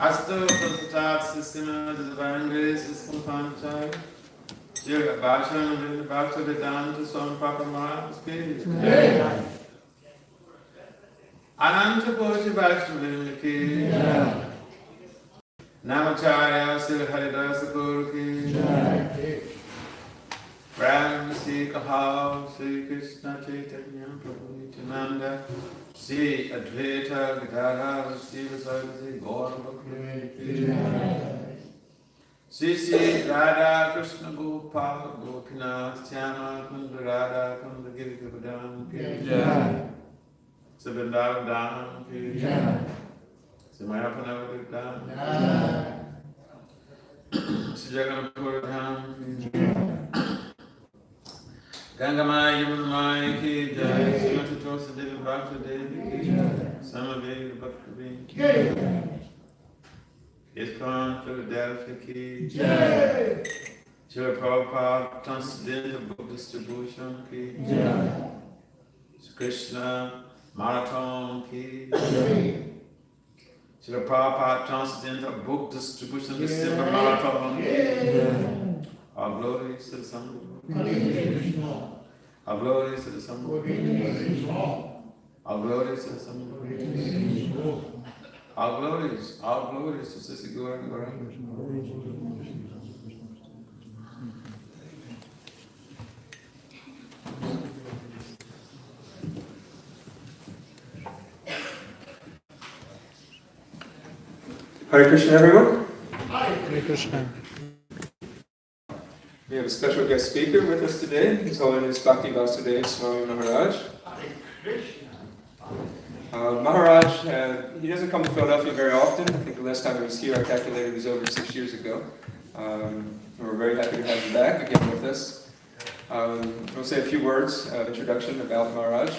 Asto Prabhupada Sistema Divine Grace System Panchai Yoga Bhashan Bhakti Vedanta Swami Papa Maharaj Ki Ananta Pochi Vaishnavi Ki Namacharya Sri Haridasa Guru Ki Ram Sri Kahal Sri Krishna Chaitanya Prabhu Nityananda Sri Advaita Gadadhara Sri Vasudeva Gaura Bhakti Sri Sri Radha Krishna Gopal Gopinath Syama Kunda Radha Kunda Giri Govardhan Ki Jai Sabindar Dham Ki Jai Samayapana Dham Sri Jagannath Dham Ki Jai Gangamaya Yamunamaya Ki Jai Srimati Tosadevi Bhakti Devi Ki Jai Samaveda Bhakti Ki Jai ISKCON Philadelphia Ki Jai Srila Prabhupada Transcendental Book Distribution Ki Jai Krishna Marathon Ki Jai Srila Prabhupada Transcendental Book Distribution December Marathon Ki Jai All glories to the Son All glories to the Son All glories to the Son All glories to Sisi Gaura and Gauranga. Hare Krishna, everyone. Hare Krishna. We have a special guest speaker with us today. His Holiness Bhakti Vasudeva Swami Maharaj. Maharaj, he doesn't come to Philadelphia very often. I think the last time he was here, I calculated, was over 6 years ago. We're very happy to have him back again with us. I'll say a few words of introduction about Maharaj.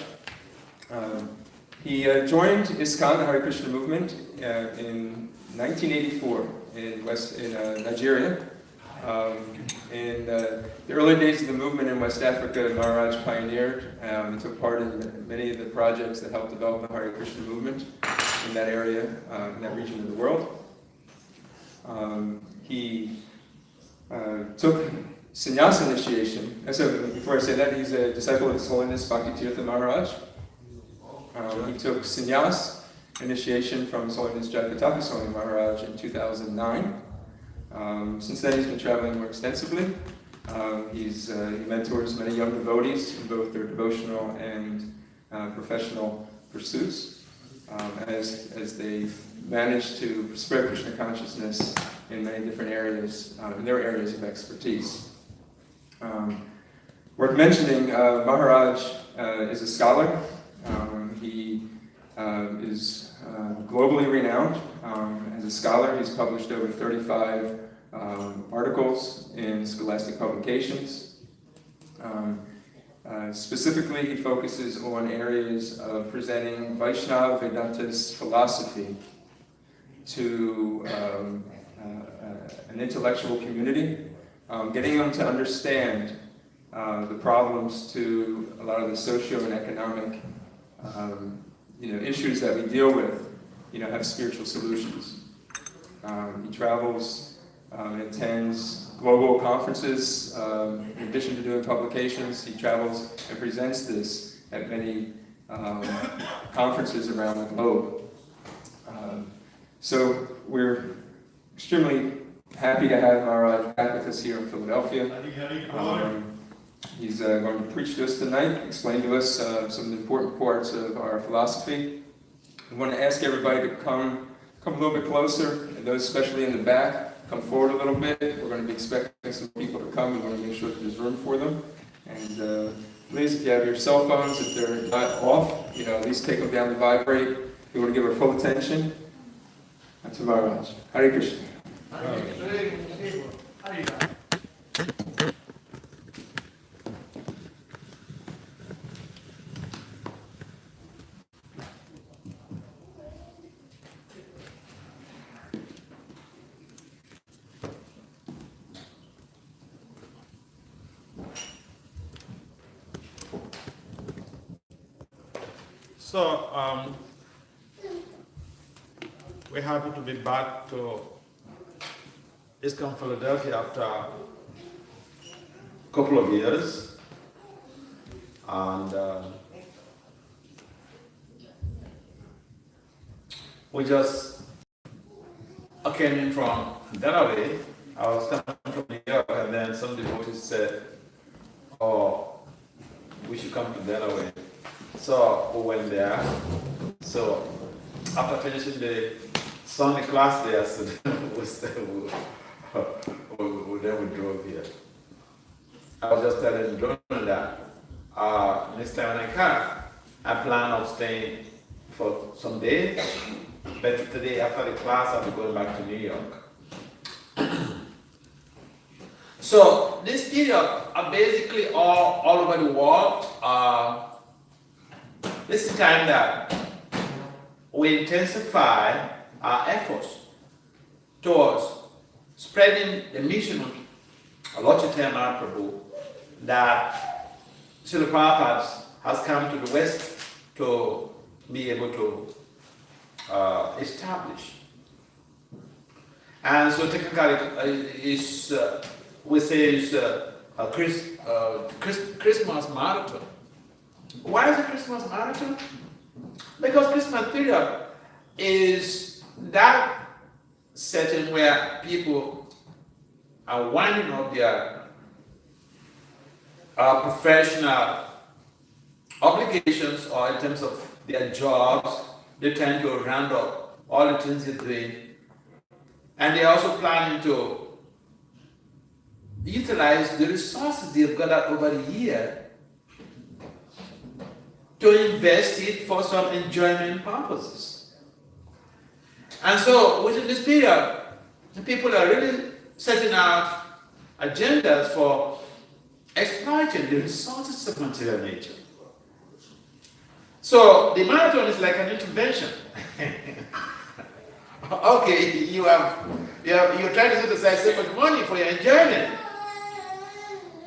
He joined ISKCON, the Hare Krishna movement, in 1984 in Nigeria. In the early days of the movement in West Africa, Maharaj pioneered and took part in many of the projects that helped develop the Hare Krishna movement in that area, in that region of the world. He took sannyasa initiation. So before I say that, he's a disciple of His Holiness Bhakti Tirtha Maharaj. He took sannyas initiation from His Holiness Jayapataka Swami Maharaj in 2009. Since then, he's been traveling more extensively. He mentors many young devotees in both their devotional and professional pursuits, as they manage to spread Krishna consciousness in many different areas, in their areas of expertise. Worth mentioning, Maharaj is a scholar. He is globally renowned as a scholar. He's published over 35 articles in scholastic publications. Specifically, he focuses on areas of presenting Vaishnava Vedantist philosophy to an intellectual community, getting them to understand the problems to a lot of the socio and economic issues that we deal with, have spiritual solutions. He travels and attends global conferences. In addition to doing publications, he travels and presents this at many conferences around the globe. So we're extremely happy to have Maharaj back with us here in Philadelphia. He's going to preach to us tonight, explain to us some important parts of our philosophy. I want to ask everybody to come a little bit closer, and those especially in the back, come forward a little bit. We're going to be expecting some people to come. We want to make sure that there's room for them. And please, if you have your cell phones, if they're not off, at least take them down to vibrate. We want to give our full attention to Maharaj. Hare Krishna. Hare Krishna. So, we're happy to be back to ISKCON Philadelphia after a couple of years. And we just came in from Delaware. I was coming from New York, and then some devotees said, "Oh, we should come to Delaware." So we went there. So after finishing the Sunday class there, so then we drove here. I was just telling Jordan that next time when I come, I plan on staying for some days. But today, after the class, I'll be going back to New York. So this period are basically all over the world. This is time that we intensify our efforts towards spreading the mission of Lord Chaitanya Mahaprabhu that Srila Prabhupada has come to the West to be able to establish. And so technically, we say it's a Christmas marathon. Why is it Christmas marathon? Because Christmas period is that setting where people are winding up their professional obligations, or in terms of their jobs, they're trying to round up all the things they're doing. And they're also planning to utilize the resources they've gathered over the year to invest it for some enjoyment purposes. And so within this period, the people are really setting out agendas for exploiting the resources of material nature. So the marathon is like an intervention. Okay, you're trying to set aside so much money for your enjoyment.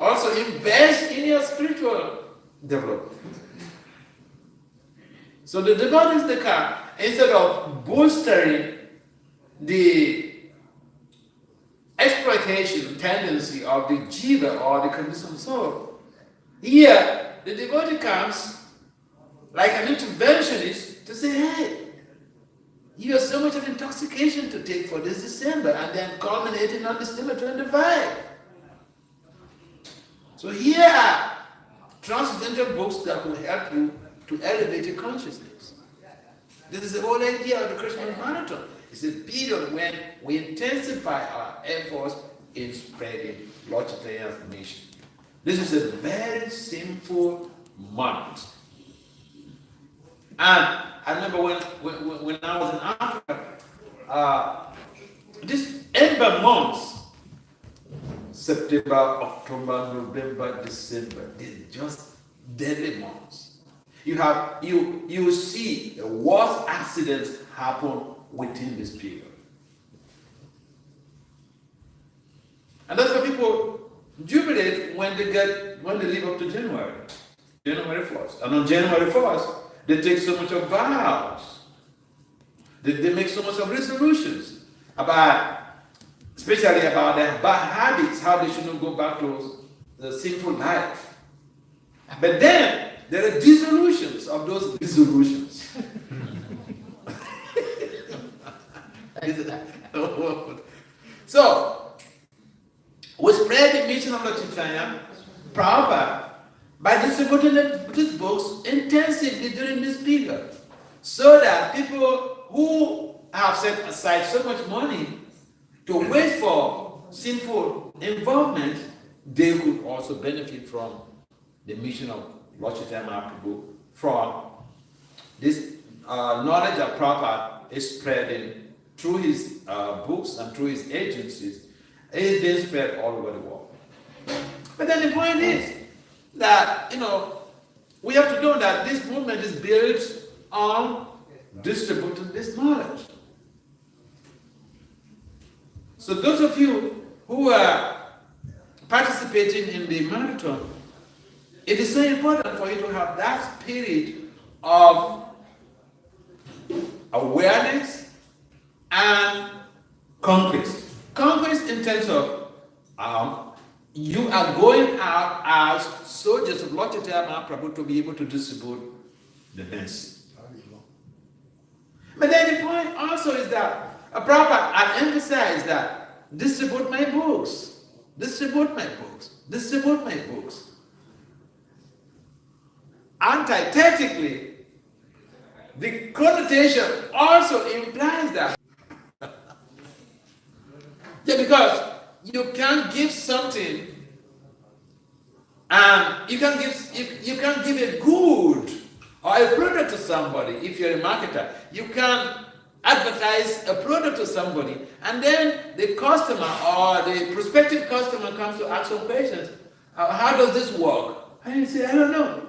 Also invest in your spiritual development. So the devotees, they come, instead of bolstering the exploitation tendency of the jiva or the conditioned soul, here the devotee comes like an interventionist to say, hey, you have so much of intoxication to take for this December, and then culminating on December 25. So here are transcendental books that will help you to elevate your consciousness. This is the whole idea of the Christmas marathon. It's a period when we intensify our efforts in spreading Lord Chaitanya's mission. This is a very sinful month. And I remember when I was in Africa, this Ember months, September, October, November, December, these just deadly months. You see the worst accidents happen within this period. And that's why people jubilate when they live up to January 1st. And on January 1st, they take so much of vows. They make so much of resolutions especially about their bad habits, how they shouldn't go back to the sinful life. But then there are dissolutions of those dissolutions. So, we spread the mission of Lord Chaitanya Prabhupada by distributing these books intensively during this period, so that people who have set aside so much money to wait for sinful involvement, they could also benefit from the mission of Lord Chaitanya Mahaprabhu, from this knowledge that Prabhupada is spreading through his books and through his agencies. It is being spread all over the world. But then the point is that, we have to know that this movement is built on distributing this knowledge. So those of you who are participating in the marathon, it is so important for you to have that spirit of awareness and conquest. Conquest in terms of you are going out as soldiers of Lord Chaitanya Mahaprabhu to be able to distribute the mercy. But then the point also is that Prabhupada, I emphasize that distribute my books, distribute my books, distribute my books. Antithetically, the connotation also implies that. Yeah, because you can't give something, and you can't give a good or a product to somebody if you're a marketer. You can advertise a product to somebody, and then the customer or the prospective customer comes to ask some questions. How does this work? And you say, I don't know.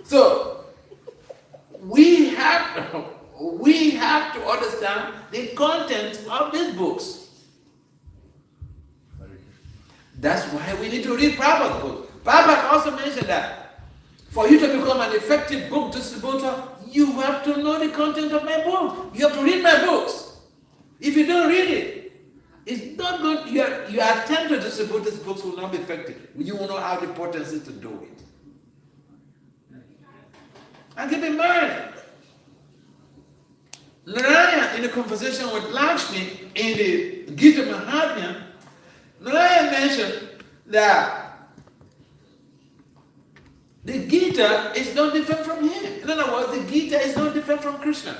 So we have to understand the content of these books. That's why we need to read Prabhupada's book. Prabhupada also mentioned that for you to become an effective book distributor, you have to know the content of my book. You have to read my books. If you don't read it, it's not good. Your attempt to distribute these books will not be effective. You will not have the potency to do it. And keep in mind, Narayana, in a conversation with Lakshmi in the Gita Mahatmya, Narayana mentioned that the Gita is not different from him. In other words, the Gita is not different from Krishna.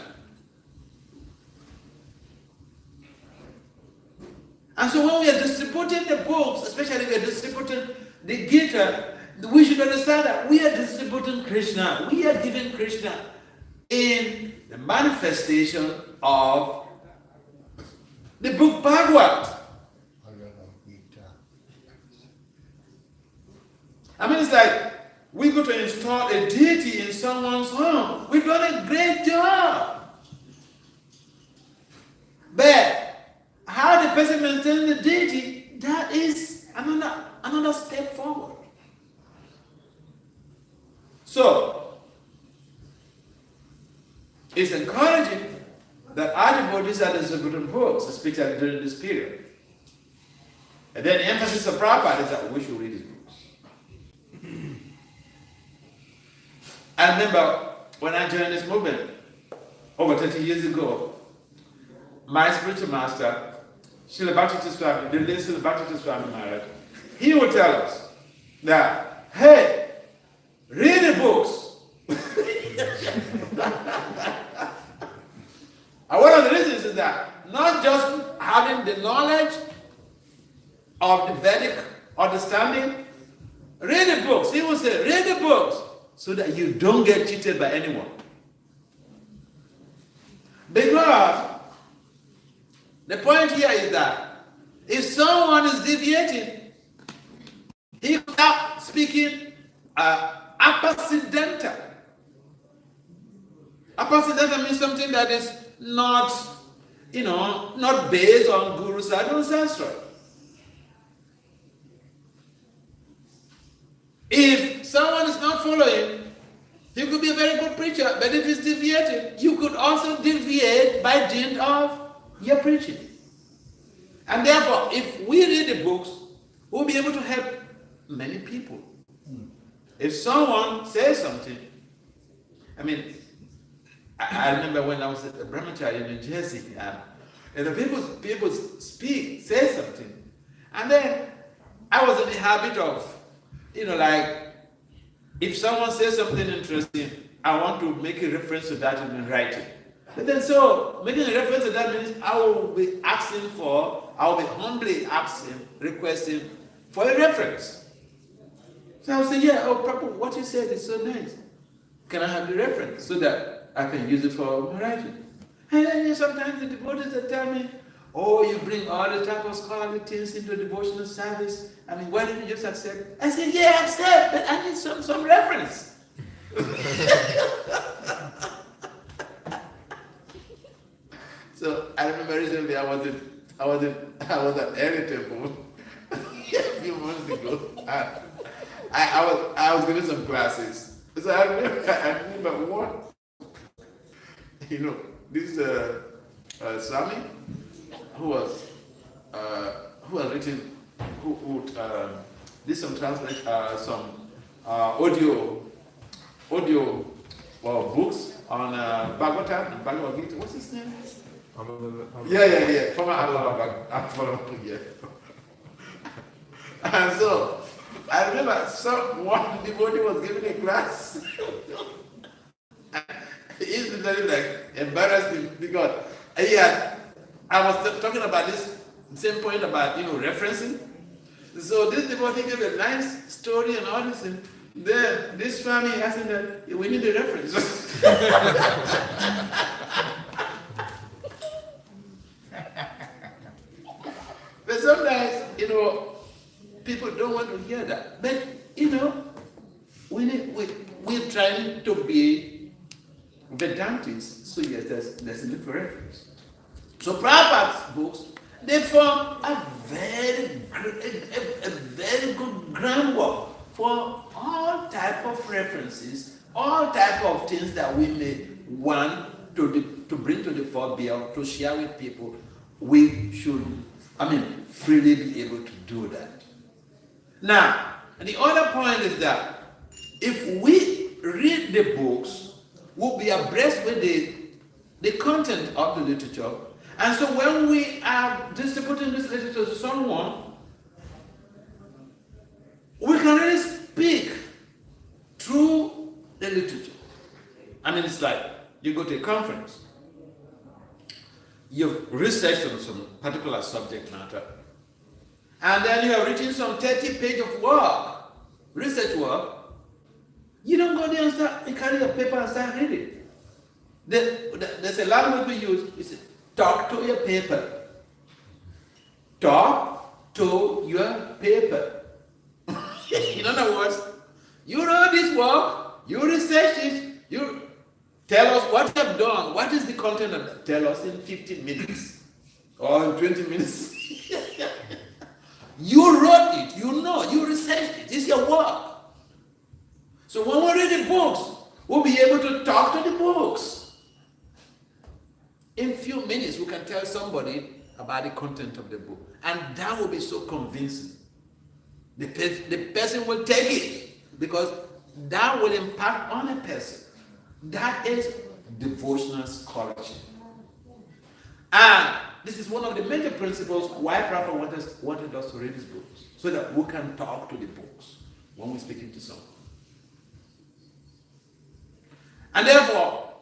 And so when we are distributing the books, especially we are distributing the Gita, we should understand that we are distributing Krishna. We are giving Krishna in the manifestation of the book Bhagavad. I mean, it's like we go to install a deity in someone's home. We've done a great job. But how the person maintains the deity, that is another step forward. So, it's encouraging that our devotees are distributing books, especially during this period. And then the emphasis of Prabhupada is that we should read his books. I remember when I joined this movement over 30 years ago, my spiritual master, Srila Bhakti Swami, the late Srila Bhakti Swami Maharaj, he would tell us that, hey, read the books. And one of the reasons is that not just having the knowledge of the Vedic understanding, read the books. He will say, read the books so that you don't get cheated by anyone. Because the point here is that if someone is deviating, he will start speaking apaccidental. Apaccidental means something that is not based on Guru Sadhu Sastra. If someone is not following, he could be a very good preacher, but if he's deviating, you could also deviate by dint of your preaching. And therefore, if we read the books, we'll be able to help many people. If someone says something, I mean, I remember when I was at Brahmacharya in New Jersey, and the people say something, and then I was in the habit of, if someone says something interesting, I want to make a reference to that in writing. But then so, making a reference to that means I will be humbly requesting for a reference. So I will say, yeah, Prabhupada, what you said is so nice. Can I have the reference so that I can use it for my writing? And then sometimes the devotees that tell me, oh, you bring all the type of scholarly things into devotional service. I mean, why didn't you just accept? I said, yeah, I accept, but I need some reference. So I remember recently I was at Early Temple a few months months ago. I was giving some classes. So I remember one. This Swami who did some translate some audio books on Bhagavatam and Bhagavad Gita. What's his name? Yeah. From yeah. And so I remember one devotee was giving a class. He's literally like embarrassed him because I was talking about this same point about referencing. So this devotee gave a nice story and all this, and then this family asking that we need a reference. But sometimes people don't want to hear that. But we're trying to be Vedantis, so yes, there's a need for reference. So Prabhupada's books, they form a very good groundwork for all type of references, all type of things that we may want to bring to the foreground, to share with people. We should, freely be able to do that. Now, the other point is that if we read the books, we'll be abreast with the content of the literature. And so when we are distributing this literature to someone, we can really speak through the literature. It's like you go to a conference, you've researched on some particular subject matter, and then you have written some 30-page of work, research work. You don't go there and you carry your paper and start reading. There's a language we use, it's talk to your paper. Talk to your paper. In other words, you wrote this work, you researched it, you tell us what you have done, what is the content of that. Tell us in 15 minutes or in 20 minutes. You wrote it, you researched it, it's your work. So when we read the books, we'll be able to talk to the books. In a few minutes, we can tell somebody about the content of the book. And that will be so convincing. The person will take it because that will impact on a person. That is devotional scholarship. And this is one of the major principles why Prabhupada wanted us to read these books, so that we can talk to the books when we're speaking to someone. And therefore,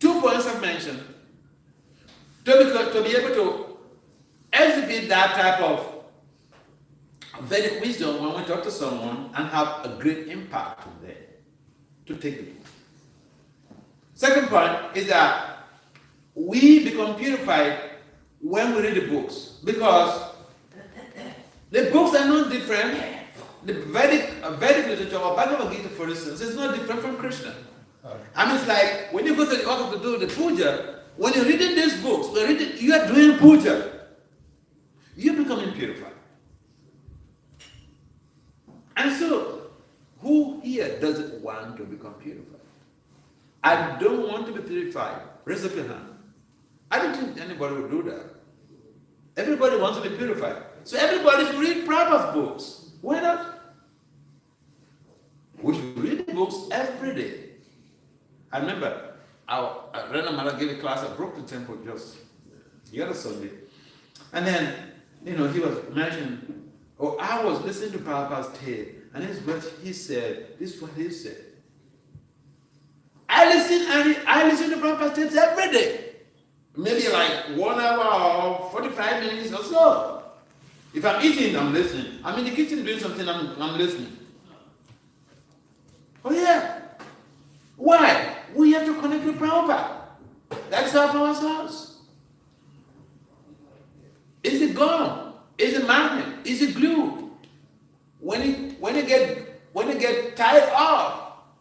2 points I've mentioned, to be able to exhibit that type of Vedic wisdom when we talk to someone and have a great impact on them, to take the book. Second point is that we become purified when we read the books, because the books are not different. The Vedic literature or Bhagavad Gita, for instance, is not different from Krishna. It's like when you go to the altar to do the puja, when you're reading these books, you are doing puja. You're becoming purified. And so, who here doesn't want to become purified? I don't want to be purified. Raise up your hand. I don't think anybody would do that. Everybody wants to be purified. So everybody should read Prabhupada's books. Why not? We should read the books every day. I remember our grandmother gave a class at Brooklyn Temple just the other Sunday. And then, he was mentioning, I was listening to Prabhupada's tape, and this is what he said, this is what he said. I listen to Prabhupada's tapes every day. Maybe like 1 hour or 45 minutes or so. If I'm eating, I'm listening. I'm in the kitchen doing something, I'm listening. Oh yeah. Why? We have to connect with Prabhupada. That's our power source. Is it gone? Is it magnet? Is it glue? When you get tied up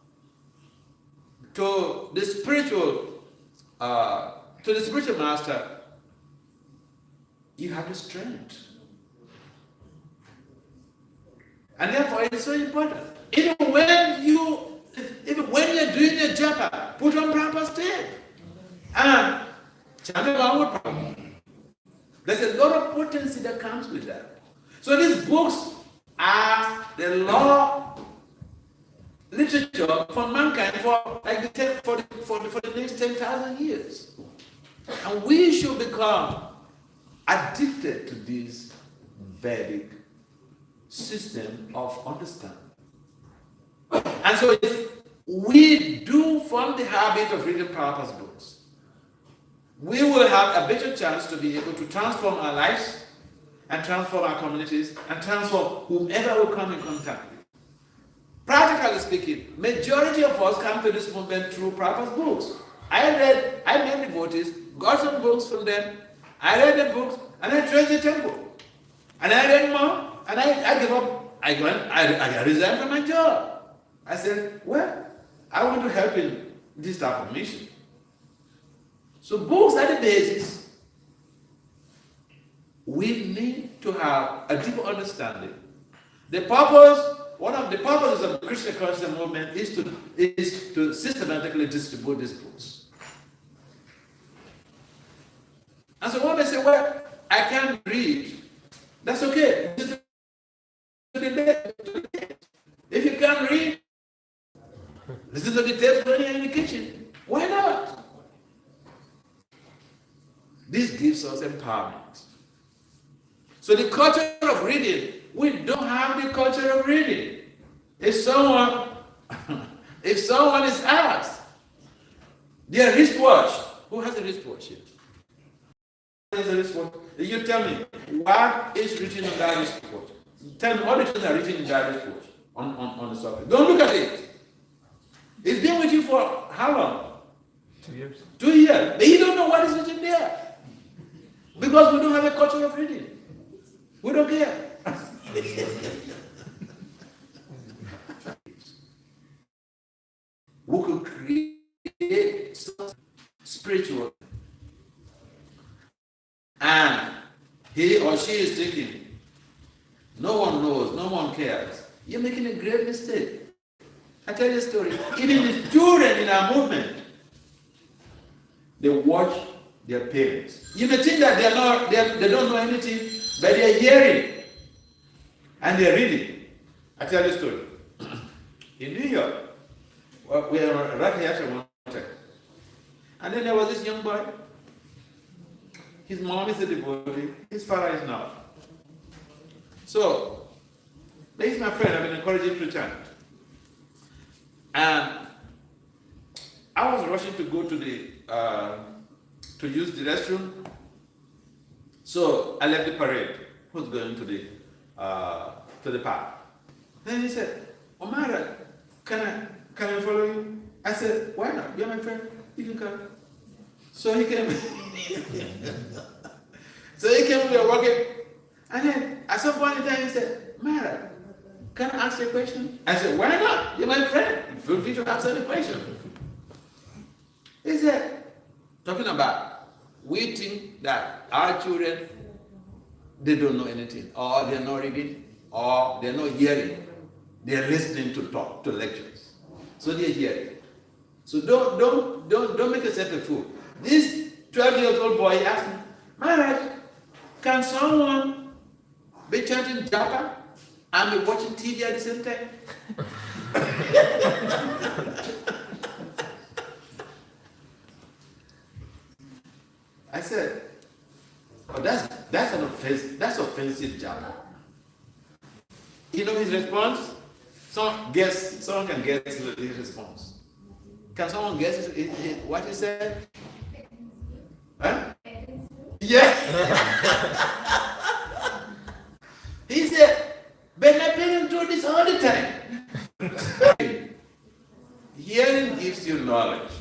to the spiritual master, you have the strength And therefore, it's so important. Even when you're doing your japa, put on Prabhupada's tape. And chant along with Prabhupada. There's a lot of potency that comes with that. So these books are the law literature for mankind for, like we said, for the next 10,000 years. And we should become addicted to this Vedic system of understanding. And so if we do form the habit of reading Prabhupada's books, we will have a better chance to be able to transform our lives and transform our communities and transform whomever will come in contact with. Practically speaking, majority of us come to this movement through Prabhupada's books. I met devotees, got some books from them, I read the books, and I treasured the temple. And I read more, and I gave up. I resigned from my job. I said, well, I want to help in this type of mission. So books are the basis. We need to have a deeper understanding. One of the purposes of the Krishna consciousness movement is to systematically distribute these books. And so when they say, well, I can't read, that's okay. If you can't read, listen to the tapes when you're in the kitchen. Why not? This gives us empowerment. So the culture of reading, we don't have the culture of reading. If someone is asked, their wristwatch, who has a wristwatch here? Who has a wristwatch? You tell me, what is written on that wristwatch? Tell me what is written in that wristwatch on the surface. Don't look at it. It's been with you for how long? 2 years. 2 years. But you don't know what is written there. Because we don't have a culture of reading. We don't care. We could create spiritual. And he or she is thinking, no one knows, no one cares. You're making a great mistake. I tell you a story. Even the children in our movement, they watch their parents. You may think that they don't know anything, but they're hearing and they're reading. I tell you a story. In New York, we were right here after one time. And then there was this young boy. His mom is a devotee, his father is not. So, he's my friend, I've been encouraging him to chant. And I was rushing to go to to use the restroom. So I left the parade. Who's going to the park? Then he said, Omara, can I follow you? I said, why not? You're my friend. You can come. So he came. We were walking. And then at some point in time he said, Mara, can I ask you a question? I said, why not? You're my friend. Feel free to answer the question. He said, talking about, we think that our children, they don't know anything, or they're not reading, or they're not hearing. They're listening to talk, to lectures. So they're hearing. So don't make yourself a fool. This 12-year-old boy asked me, Maharaj, can someone be chanting japa and be watching TV at the same time? I said, oh, that's an offense. That's offensive japa. You know his response? Someone can guess his response. Can someone guess what he said? Huh? Yeah. He said, but my parents do this all the time. Hearing gives you knowledge.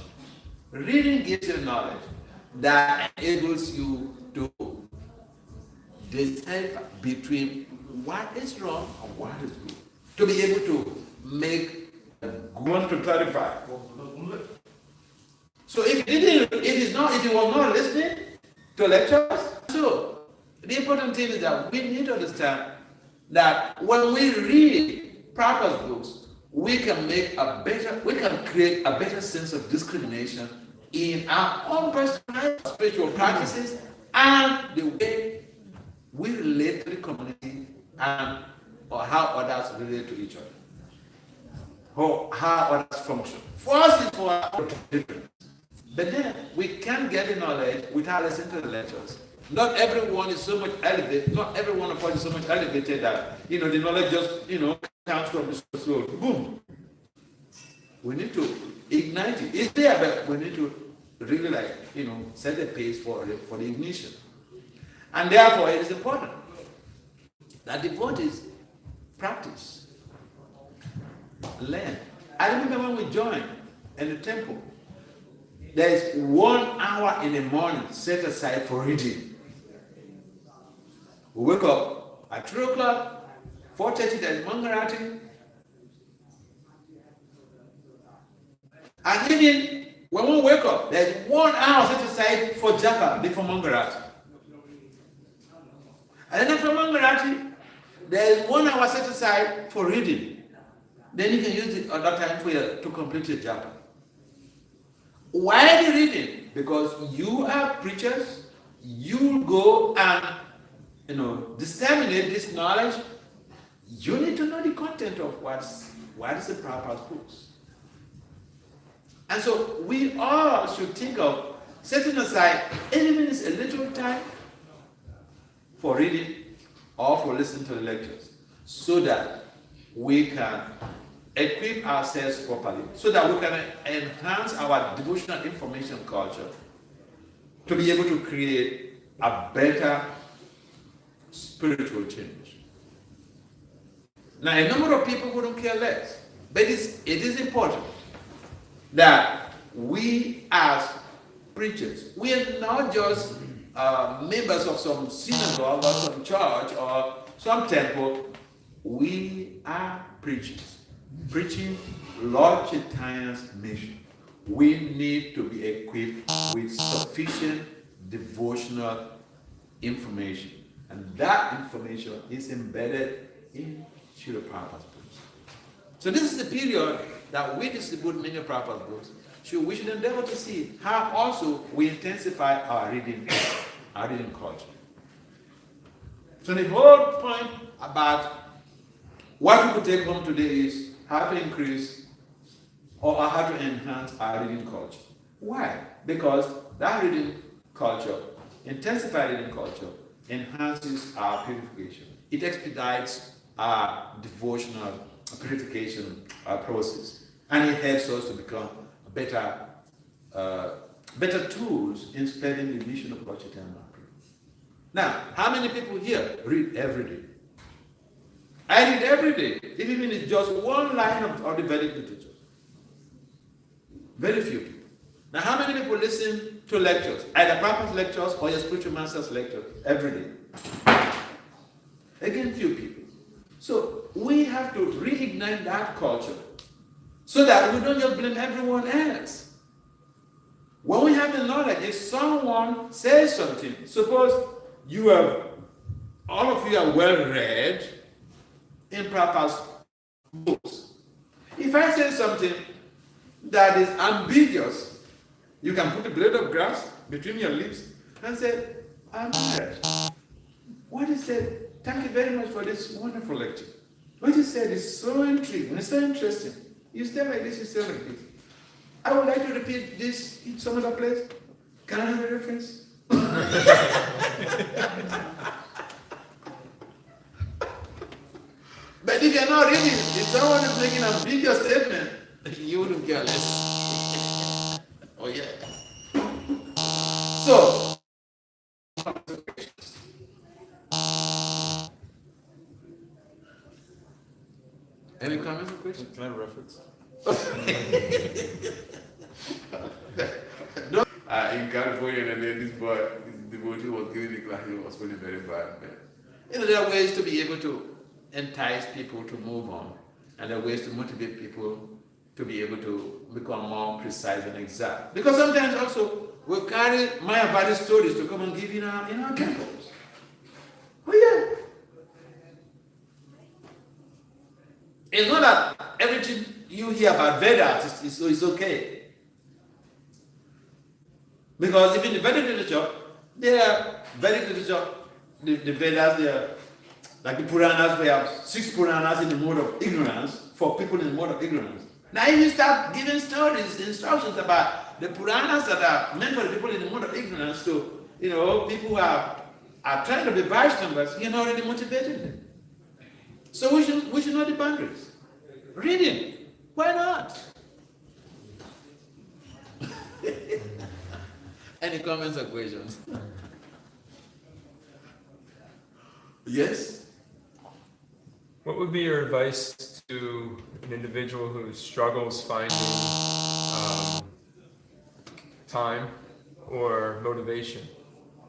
Reading gives you knowledge that enables you to decipher between what is wrong and what is good. To be able to make one to clarify. So if you were not listening to lectures, so the important thing is that we need to understand that when we read Prabhupada's books, we can create a better sense of discrimination in our own personal spiritual practices and the way we relate to the community and or how others relate to each other. How others function. For us, it's for our different. But then we can't get the knowledge without listening to the lectures. Not everyone is so much elevated. Not every one of us is so much elevated that the knowledge just comes from the soul. Boom. We need to ignite it. It's there, but we need to really set the pace for the ignition. And therefore, it is important that devotees practice, learn. I remember when we joined in the temple, there is 1 hour in the morning set aside for reading. We wake up at 3 o'clock, 4:30 there is Mangarati. And even when we wake up, there is 1 hour set aside for japa before Mangarati. And then after Mangarati, there is 1 hour set aside for reading. Then you can use it at that time to complete your japa. Why are you reading? Because you are preachers, you go and disseminate this knowledge. You need to know the content of what is the Prabhupada's books. And so we all should think of setting aside even a little time for reading or for listening to the lectures, so that we can equip ourselves properly, so that we can enhance our devotional information culture to be able to create a better spiritual change. Now, a number of people wouldn't care less, but it is important that we as preachers, we are not just members of some synagogue or some church or some temple. We are preachers, preaching Lord Chaitanya's mission. We need to be equipped with sufficient devotional information, and that information is embedded in Srila Prabhupada's books. So this is the period that we distribute many of Prabhupada's books. So we should endeavor to see how also we intensify our reading culture. So the whole point about what we could take home today is how to increase or how to enhance our reading culture. Why? Because that reading culture, intensified reading culture, enhances our purification. It expedites our devotional purification process, and it helps us to become better tools in spreading the mission of Lord Chaitanya Mahaprabhu. Now, how many people here read every day? I read every day, even if it's just one line of the Vedic literature. Very few people. Now, how many people listen to lectures, either Prabhupada's lectures or your spiritual master's lectures every day? Again, few people. So we have to reignite that culture so that we don't just blame everyone else. When we have the knowledge, if someone says something, suppose all of you are well read in Prabhupada's books. If I say something that is ambiguous, you can put a blade of grass between your lips and say, I'm read. What he said, thank you very much for this wonderful lecture. What you said is so intriguing, it's so interesting. You stay like this, you stay like this. I would like to repeat this in some other place. Can I have a reference? But if you're not reading, if someone is making a bigger statement, you wouldn't care less. Oh yeah. So, any comments or questions? Can I have a reference? No. In California, and then this devotee was giving the class, he was feeling very bad. But, there are ways to be able to entice people to move on, and there are ways to motivate people to be able to become more precise and exact. Because sometimes also we carry Mayavadi stories to come and give in our temples. Oh yeah. It's not that everything you hear about Vedas is okay. Because even the Vedic literature, they are Vedic literature, the Vedas, they are like the Puranas, we have 6 Puranas in the mode of ignorance, for people in the mode of ignorance. Now if you start giving stories, instructions about the Puranas that are meant for the people in the mode of ignorance to, people who are trying to be Vaishnavas, you're not already motivating them. So we should know the boundaries. Reading, why not? Any comments or questions? Yes? What would be your advice to an individual who struggles finding time or motivation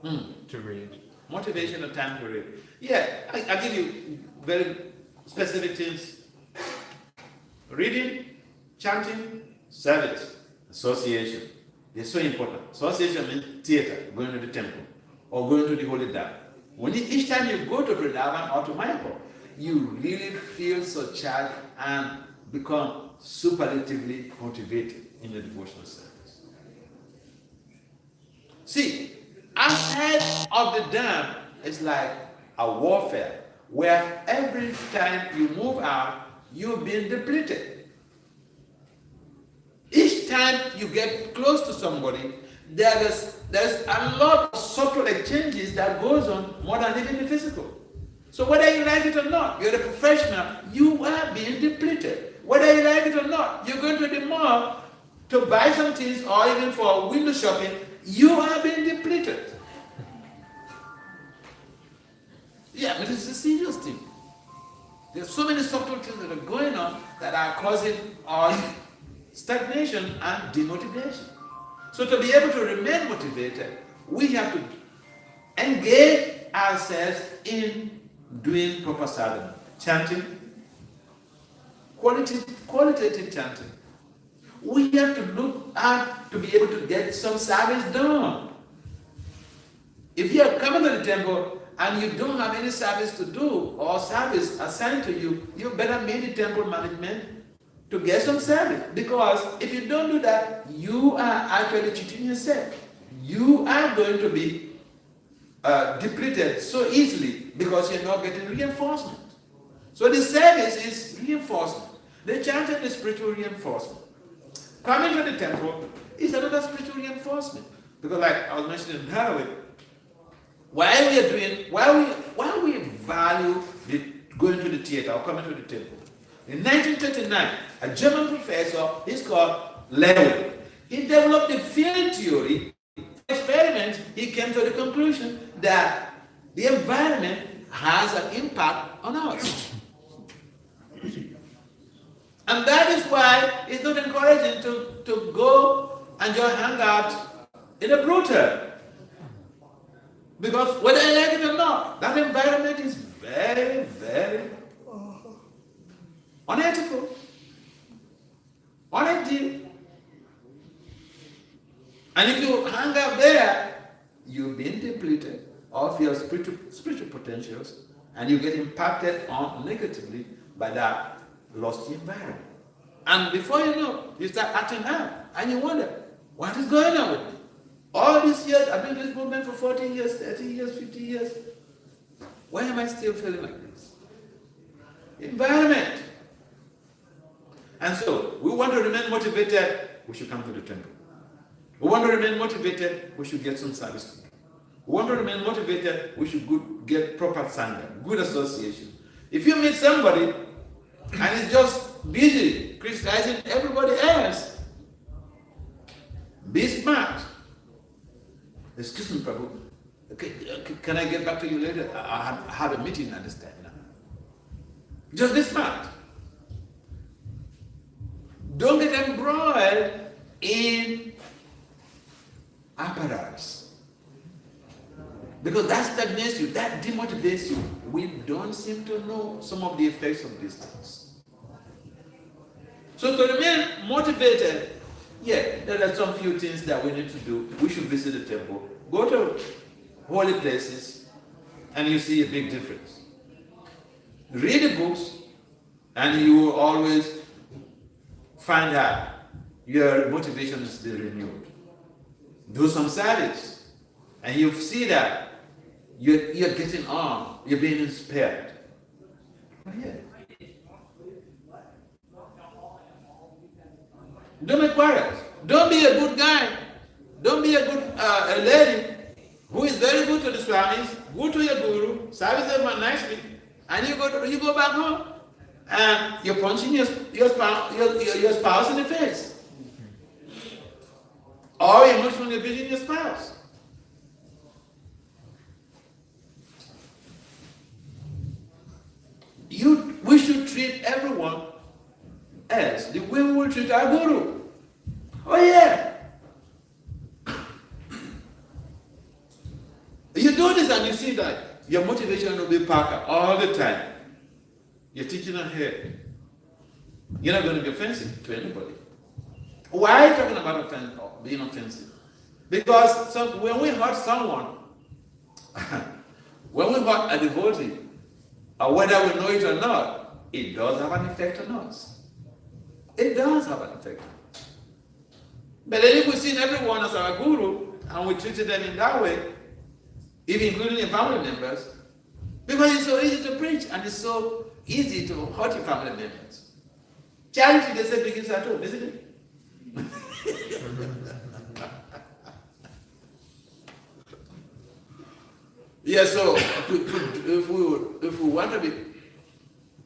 to read? Motivation or time to read. Yeah, I'll give you very specific things. Reading, chanting, service, association. They're so important. Association means theater, going to the temple, or going to the holy dam. Each time you go to Vrindavan or to Mayapur, you really feel so charged and become superlatively motivated in the devotional service. See, outside of the dam, it's like a warfare where every time you move out, you're being depleted. Each time you get close to somebody, there's a lot of subtle exchanges that goes on more than even the physical. So whether you like it or not, you're a professional, you are being depleted. Whether you like it or not, you're going to the mall to buy some things or even for window shopping, you are being depleted. Yeah, but it's a serious thing. There's so many subtle things that are going on that are causing us stagnation and demotivation. So to be able to remain motivated, we have to engage ourselves in doing proper sadhana, chanting, qualitative chanting. We have to look at to be able to get some service done. If you are coming to the temple and you don't have any service to do or service assigned to you, you better meet the temple management to get some service. Because if you don't do that, you are actually cheating yourself. You are going to be depleted so easily because you're not getting reinforcement. So the service is reinforcement. The chanting is spiritual reinforcement. Coming to the temple is another spiritual reinforcement. Because like I was mentioning earlier, while we value going to the theater or coming to the temple, in 1939, a German professor, he's called Lewin, he developed the field theory. Experiment, he came to the conclusion that the environment has an impact on us. And that is why it's not encouraging to go and just hang out in a brothel. Because whether I like it or not, that environment is very, very unethical, unideal. And if you hang out there, you're being depleted of your spiritual potentials, and you get impacted on negatively by that lost environment. And before you know, you start acting out, and you wonder, what is going on with me? All these years, I've been in this movement for 40 years, 30 years, 50 years. Why am I still feeling like this? Environment. And so, we want to remain motivated, we should come to the temple. We want to remain motivated, we should get some service. We want to remain motivated, we should get proper sangha, good association. If you meet somebody and he's just busy criticizing everybody else, be smart. Excuse me, Prabhu. Okay, can I get back to you later? I have a meeting at this time now. Just be smart. Don't get embroiled in apparatus. Because that stagnates you, that demotivates you. We don't seem to know some of the effects of these things. So to remain motivated, yeah, there are some few things that we need to do. We should visit the temple, go to holy places, and you see a big difference. Read the books, And you will always find that your motivation is still renewed. Do some service, and you see that you're getting on, you're being inspired. Oh, yeah. Don't make quarrels. Don't be a good guy. Don't be a good a lady who is very good to the Swamis, good to your guru, service everyone nicely, and you go back home and you're punching your spouse in the face. Or emotionally abusing your spouse. We should treat everyone as the way we will treat our guru. Oh yeah. You do this and you see that your motivation will be Parker all the time. You're teaching ahead. You're not going to be offensive to anybody. Why are you talking about being offensive? Because when we hurt someone, when we hurt a devotee, or whether we know it or not, it does have an effect on us. It does have an effect. But then if we see everyone as our guru, and we treated them in that way, even including your family members, because it's so easy to preach, and it's so easy to hurt your family members. Charity, they say, begins at home, isn't it? Yeah, so if we want to be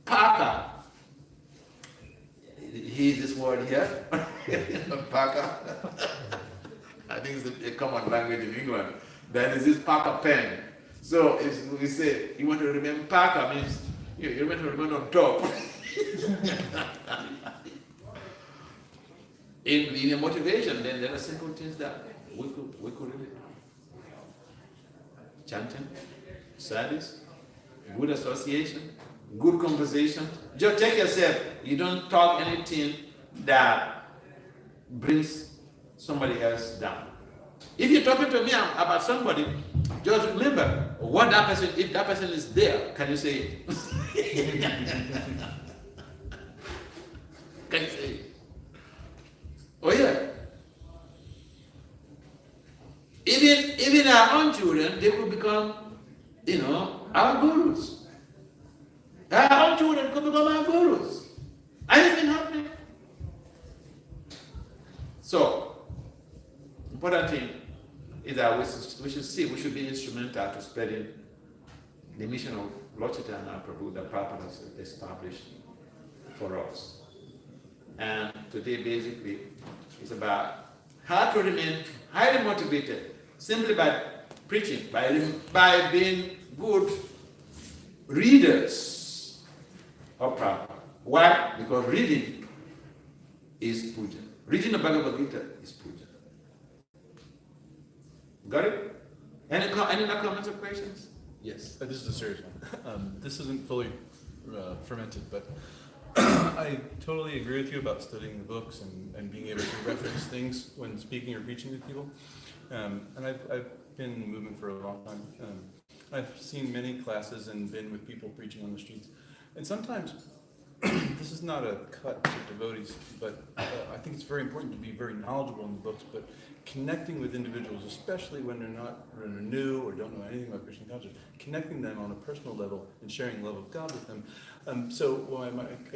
Parker, here's this word here, Parker. I think it's a common language in England. Then is this Parker pen. So if we say you want to remain Parker, means you want to remain on top. In your motivation, then there are simple things that we could really chanting, service, good association, good conversation. Just check yourself. You don't talk anything that brings somebody else down. If you're talking to me about somebody, just remember what that person, if that person is there, can you say it? Can you say it? Oh yeah. Even our own children, they will become, our gurus. Our own children could become our gurus. And it's been happening. So, important thing is that we should be instrumental to spreading the mission of Lord Chaitanya Prabhu that Prabhupada has established for us. And today, basically, it's about how to remain highly motivated simply by preaching, by being good readers of Prabhupada. Why? Because reading is puja. Reading the Bhagavad Gita is puja. Got it? Any other comments or questions? Yes. This is a serious one. This isn't fully fermented, but I totally agree with you about studying the books and being able to reference things when speaking or preaching to people. And I've been in the movement for a long time. I've seen many classes and been with people preaching on the streets. And sometimes, this is not a cut to devotees, but I think it's very important to be very knowledgeable in the books, but connecting with individuals, especially when they're new or don't know anything about Krishna consciousness, connecting them on a personal level and sharing the love of God with them. I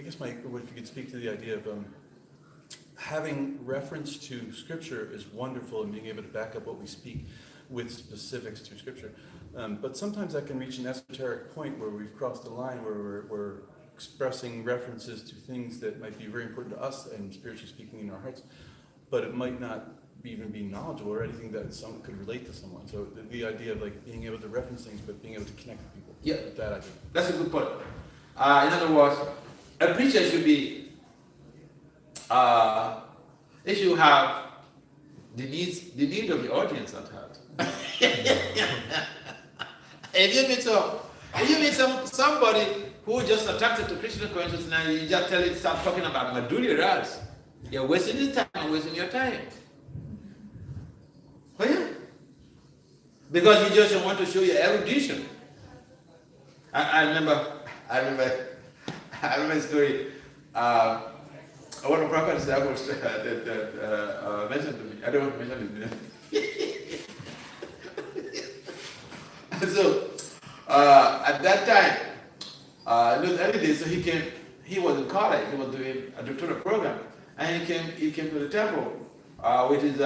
guess if you could speak to the idea of having reference to Scripture is wonderful and being able to back up what we speak with specifics to Scripture. But sometimes that can reach an esoteric point where we've crossed the line where we're expressing references to things that might be very important to us and spiritually speaking in our hearts, but it might not even be knowledgeable or anything that someone could relate to someone. So the idea of like being able to reference things, but being able to connect with people. Yeah, that idea. That's a good point. In other words, a preacher should be, it should have the need of the audience at heart. If you meet somebody who just attracted to Krishna consciousness and you just start talking about Madhurya Ras, you're wasting his time and wasting your time. Oh yeah. Because you just want to show your erudition. I remember I remember a story. One of Prabhupada's disciples mentioned to me. I don't want to mention his name. So at that time, in those early days, so he came. He was in college. He was doing a doctoral program, and he came to the temple with his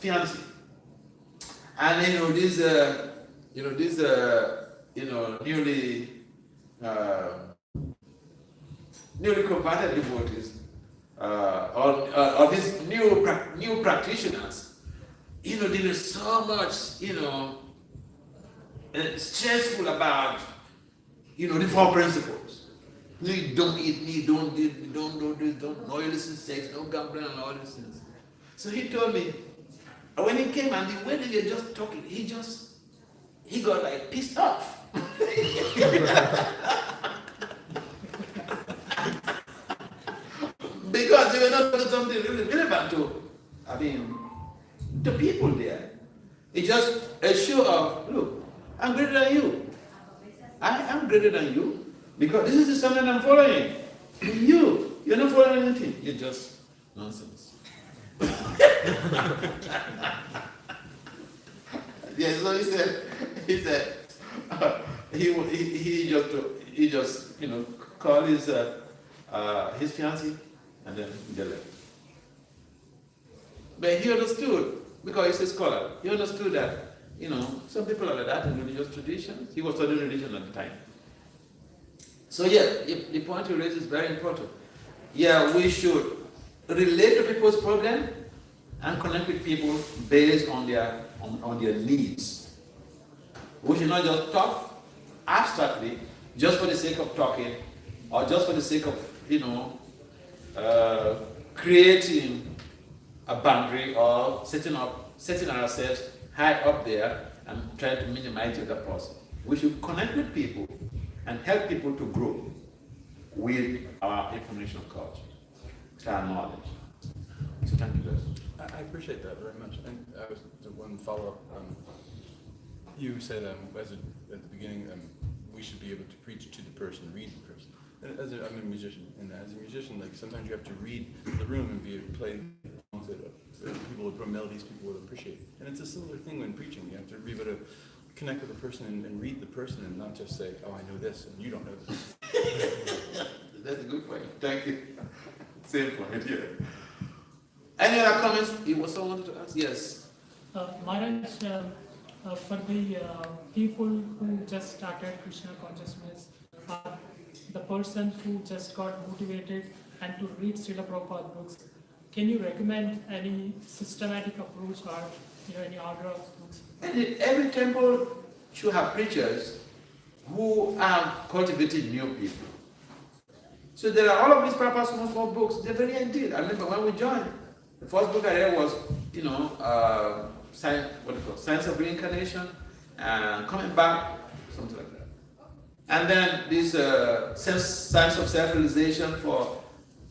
fiancée. And newly converted devotees, or these new practitioners, there is so much, stressful about, the four principles. You don't eat meat, don't do this, don't no illicit sex, no gambling, and all these things. So he told me, when he came and the way they were just talking, he got like pissed off. Because they were not doing something really relevant to people there. It's just a show of, look, I'm greater than you. I'm greater than you because this is the standard I'm following. You're not following anything. You're just nonsense. Yeah, so he said, he just called his fiancée and then they left. But he understood, because he's a scholar, he understood that, some people are like that in religious traditions. He was studying religion at the time. So yeah, the point you raise is very important. Yeah, we should relate to people's problem and connect with people based on their needs. We should not just talk abstractly just for the sake of talking or just for the sake of creating a boundary or setting ourselves high up there and trying to minimize the other person. We should connect with people and help people to grow with our information culture, with our knowledge. So thank you guys. I appreciate that very much. And I was one follow-up. You said at the beginning we should be able to preach to the person, read the person. And I'm a musician, and as a musician, like sometimes you have to read the room and be able to play songs that people will throw melodies people will appreciate. And it's a similar thing when preaching. You have to be able to connect with the person and read the person and not just say, oh, I know this and you don't know this. That's a good point. Thank you. Same point here. Any other comments? You also wanted to ask? Yes. Maharaj, for the people who just started Krishna consciousness, the person who just got motivated and to read Srila Prabhupada books, can you recommend any systematic approach or any order of books? Every temple should have preachers who are cultivating new people. So there are all of these Prabhupada small books. They're very ideal. I remember when we joined, the first book I read was, Science of Reincarnation, and Coming Back, something like that. And then this Science of Self-Realization for,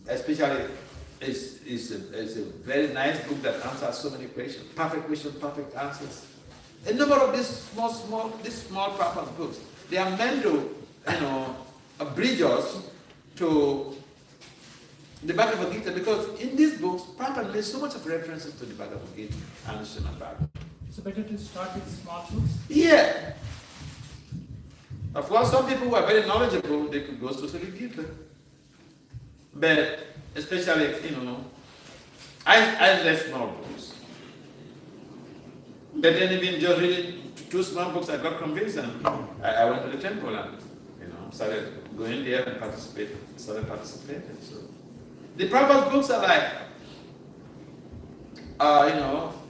especially, is a very nice book that answers so many questions, perfect answers. A number of these small Prabhupada books, they are meant to, bridge us to the Bhagavad Gita, because in these books, Prabhupada makes so much of references to the Bhagavad Gita and Srimad Bhagavatam. So better to start with small books? Yeah. Of course, some people who are very knowledgeable, they could go to the Gita. But especially, I read small books. But then even just reading 2 small books, I got convinced, and I went to the temple and, started going there and started participating. So the Prabhupada books are like,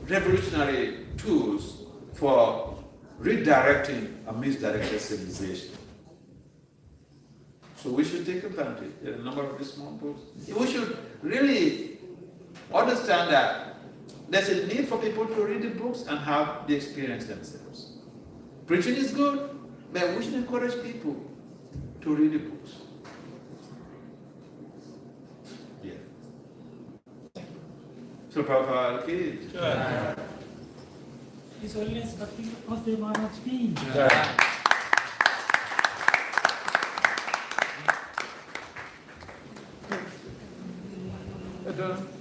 revolutionary tools for redirecting a misdirected civilization. So we should take advantage. There are a number of these small books. We should really understand that there's a need for people to read the books and have the experience themselves. Preaching is good, but we should encourage people to read the books. Yeah. So Prabhupada ki His Holiness Bhakti Vasudeva Maharaj ki. the